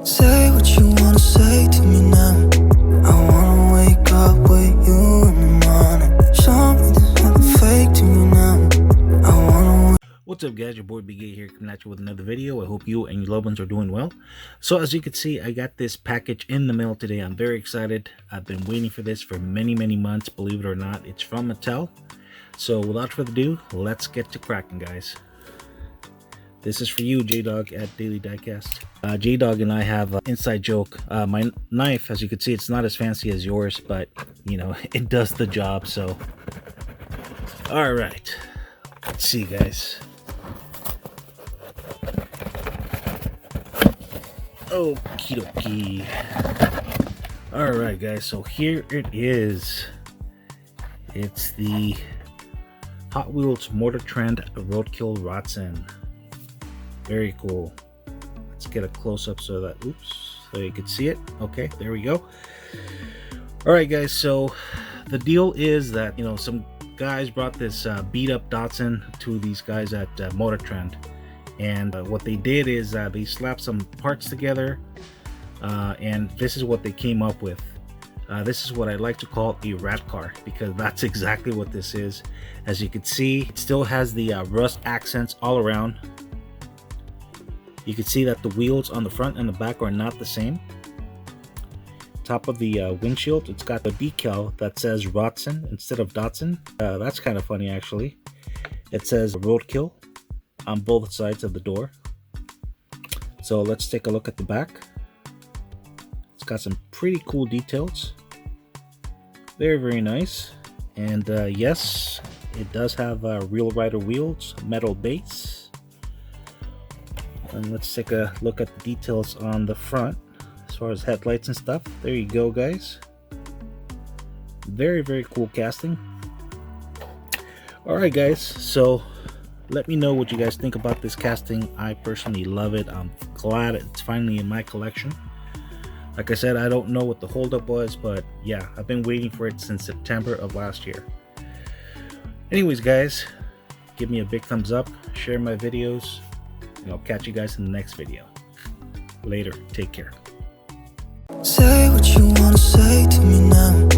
Say what you wanna say to me now. I wanna wake up with you in the morning. Show me there's nothing fake to me now. I wanna. What's up, guys? Your boy Big A here, coming at you with another video. I hope you and your loved ones are doing well. So as you can see, I got this package in the mail today. I'm very excited. I've been waiting for this for many months, believe it or not. It's from Mattel. So without further ado, let's get to cracking, guys. This is for you, J-Dog at Daily Diecast. J-Dog and I have an inside joke. My knife, as you can see, it's not as fancy as yours, but you know, it does the job. So all right, let's see, guys. Okie dokie. Alright, guys, so here it is. It's the Hot Wheels Motortrend Roadkill Rotsun. Very cool. Let's get a close-up so that, so you can see it. Okay, there we go. Alright, guys, so the deal is that, you know, some guys brought this beat-up Datsun to these guys at Motortrend. And what they did is they slapped some parts together, and this is what they came up with. This is what I like to call a rat car, because that's exactly what this is. As you can see, it still has the rust accents all around. You can see that the wheels on the front and the back are not the same. Top of the windshield, it's got a decal that says Rotsun instead of Datsun. That's kind of funny, actually. It says Roadkill on both sides of the door. So let's take a look at the back. It's got some pretty cool details. Very nice. And yes, it does have real rider wheels, metal base. And let's take a look at the details on the front as far as headlights and stuff. There you go, guys. Very cool casting. Alright, guys, so let me know what you guys think about this casting. I personally love it. I'm glad it's finally in my collection. Like I said, I don't know what the holdup was, but yeah, I've been waiting for it since September of last year. Anyways, guys, give me a big thumbs up, share my videos, and I'll catch you guys in the next video. Later, take care. Say what you wanna say to me now.